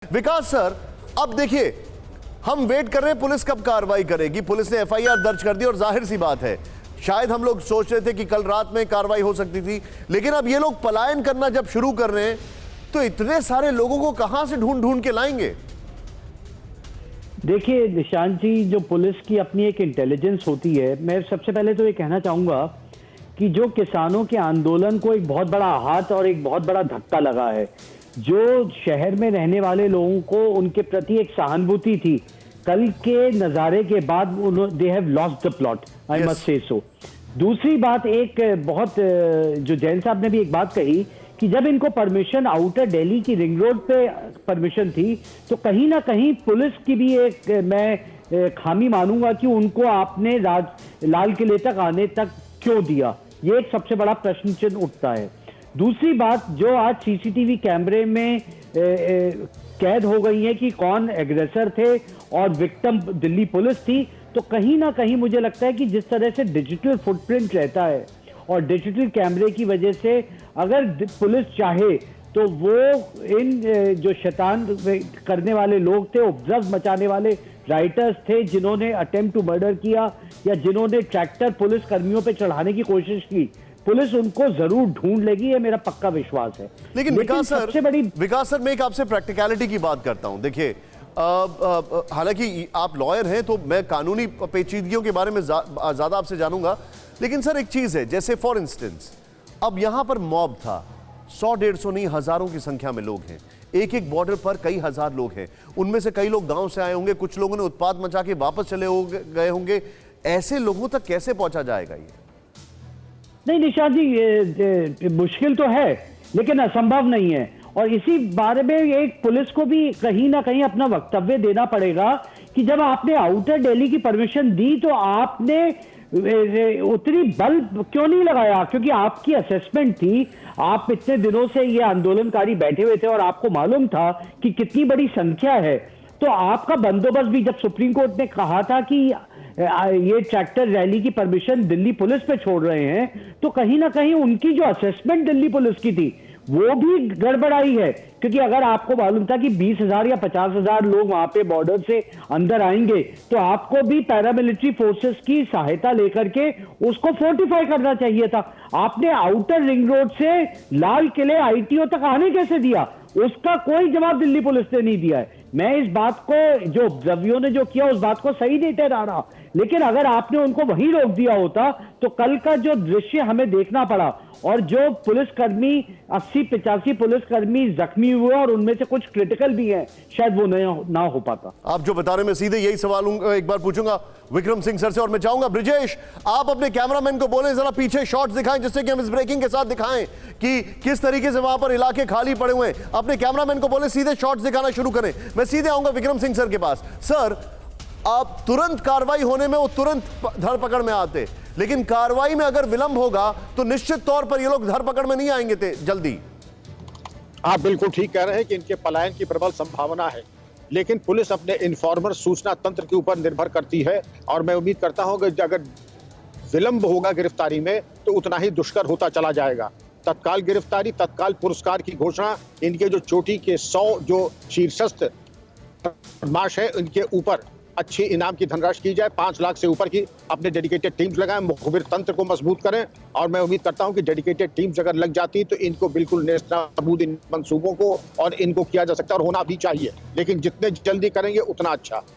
विकास sir, अब देखिए हम वेट कर रहे हैं पुलिस कब कार्रवाई करेगी। पुलिस ने एफआईआर दर्ज कर दी और जाहिर सी बात है शायद हम लोग सोच रहे थे कि कल रात में कार्रवाई हो सकती थी, लेकिन अब ये लोग पलायन करना जब शुरू कर रहे हैं तो इतने सारे लोगों को कहां से ढूंढ ढूंढ के लाएंगे। देखिए निशांत जी, जो पुलिस की अपनी एक इंटेलिजेंस होती है, मैं सबसे पहले तो ये कहना चाहूंगा कि जो किसानों के आंदोलन को एक बहुत बड़ा हाथ और एक बहुत बड़ा धक्का लगा है, जो शहर में रहने वाले लोगों को उनके प्रति एक सहानुभूति थी, कल के नज़ारे के बाद they have lost the plot, I must say so. दूसरी बात, एक बहुत जो जैन साहब ने भी एक बात कही कि जब इनको परमिशन आउटर दिल्ली की रिंग रोड पे परमिशन थी, तो कहीं ना कहीं पुलिस की भी एक मैं खामी मानूंगा कि उनको आपने लाल किले तक आने तक क्यों दिया। ये एक सबसे बड़ा प्रश्न चिन्ह उठता है। दूसरी बात, जो आज सीसीटीवी कैमरे में कैद हो गई है कि कौन एग्रेसर थे और विक्टिम दिल्ली पुलिस थी, तो कहीं ना कहीं मुझे लगता है कि जिस तरह से डिजिटल फुटप्रिंट रहता है और डिजिटल कैमरे की वजह से अगर पुलिस चाहे तो वो इन जो शैतान करने वाले लोग थे, उपद्रव मचाने वाले राइटर्स थे, जिन्होंने अटेम्प्ट टू मर्डर किया या जिन्होंने ट्रैक्टर पुलिस कर्मियों पे चढ़ाने की कोशिश की, पुलिस उनको जरूर ढूंढ लेगी, ये मेरा पक्का विश्वास है। लेकिन विकास सर मैं एक आपसे प्रैक्टिकलिटी की बात करता हूं। देखिए हालांकि आप लॉयर हैं तो मैं कानूनी पेचीदगियों के बारे में ज्यादा आपसे जानूंगा, लेकिन सर एक चीज है, जैसे फॉर इंस्टेंस अब यहां पर मॉब था, 100-150 नहीं हजारों की संख्या में लोग हैं, एक एक बॉर्डर पर कई हजार लोग हैं, उनमें से कई लोग गांव से आए होंगे, कुछ लोगों ने उत्पात मचा के वापस चले गए होंगे, ऐसे लोगों तक कैसे पहुंचा जाएगा ये? नहीं निशांत जी, ये मुश्किल तो है लेकिन असंभव नहीं है, और इसी बारे में एक पुलिस को भी कहीं ना कहीं अपना वक्तव्य देना पड़ेगा कि जब आपने आउटर दिल्ली की परमिशन दी तो आपने उतनी बल क्यों नहीं लगाया, क्योंकि आपकी असेसमेंट थी, आप इतने दिनों से ये आंदोलनकारी बैठे हुए थे और आपको मालूम था कि कितनी बड़ी संख्या है, तो आपका बंदोबस्त भी, जब सुप्रीम कोर्ट ने कहा था कि ये ट्रैक्टर रैली की परमिशन दिल्ली पुलिस पे छोड़ रहे हैं, तो कहीं ना कहीं उनकी जो असेसमेंट दिल्ली पुलिस की थी वो भी गड़बड़ाई है, क्योंकि अगर आपको मालूम था कि 20,000 या 50,000 लोग वहां पे बॉर्डर से अंदर आएंगे, तो आपको भी पैरामिलिट्री फोर्सेस की सहायता लेकर के उसको फोर्टिफाई करना चाहिए था। आपने आउटर रिंग रोड से लाल किले आईटीओ तक आने कैसे दिया, उसका कोई जवाब दिल्ली पुलिस ने नहीं दिया है। मैं इस बात को, जो उपद्रवियों ने जो किया, उस बात को सही नहीं ठहरा रहा, लेकिन अगर आपने उनको वहीं रोक दिया होता तो कल का जो दृश्य हमें देखना पड़ा, और जो पुलिसकर्मी 80-85 पुलिसकर्मी जख्मी हुए और उनमें से कुछ क्रिटिकल भी हैं, शायद वो ना हो पाता। आप जो बता रहे, मैं सीधे यही सवाल एक बार पूछूंगा विक्रम सिंह सर से, और मैं चाहूंगा ब्रिजेश आप अपने कैमरामैन को बोलें जरा पीछे शॉट्स दिखाएं, जिससे कि हम इस ब्रेकिंग के साथ दिखाएं कि किस तरीके से वहां पर इलाके खाली पड़े हुए हैं। अपने कैमरामैन को बोले सीधे शॉट्स दिखाना शुरू करें। मैं सीधे आऊंगा विक्रम सिंह सर के पास। सर, आप तुरंत कार्रवाई होने में वो तुरंत धरपकड़ में आते, लेकिन कार्रवाई में अगर विलंब होगा तो निश्चित तौर पर ये लोग धरपकड़ में नहीं आएंगे जल्दी। आप बिल्कुल ठीक कह रहे हैं कि इनके पलायन की प्रबल संभावना है, लेकिन पुलिस अपने इन्फॉर्मर सूचना तंत्र के ऊपर निर्भर करती है, और मैं उम्मीद करता हूं कि अगर विलंब होगा गिरफ्तारी में तो उतना ही दुष्कर होता चला जाएगा। तत्काल गिरफ्तारी, तत्काल पुरस्कार की घोषणा, इनके जो चोटी के 100 जो शीर्षस्थ बदमाश है इनके ऊपर अच्छी इनाम की धनराशि की जाए, 5 लाख से ऊपर की, अपने डेडिकेटेड टीम्स लगाएं, मुखबिर तंत्र को मजबूत करें, और मैं उम्मीद करता हूं कि डेडिकेटेड टीम्स अगर लग जाती तो इनको बिल्कुल नेस्तनाबूद इन मंसूबों को और इनको किया जा सकता है, और होना भी चाहिए, लेकिन जितने जल्दी करेंगे उतना अच्छा।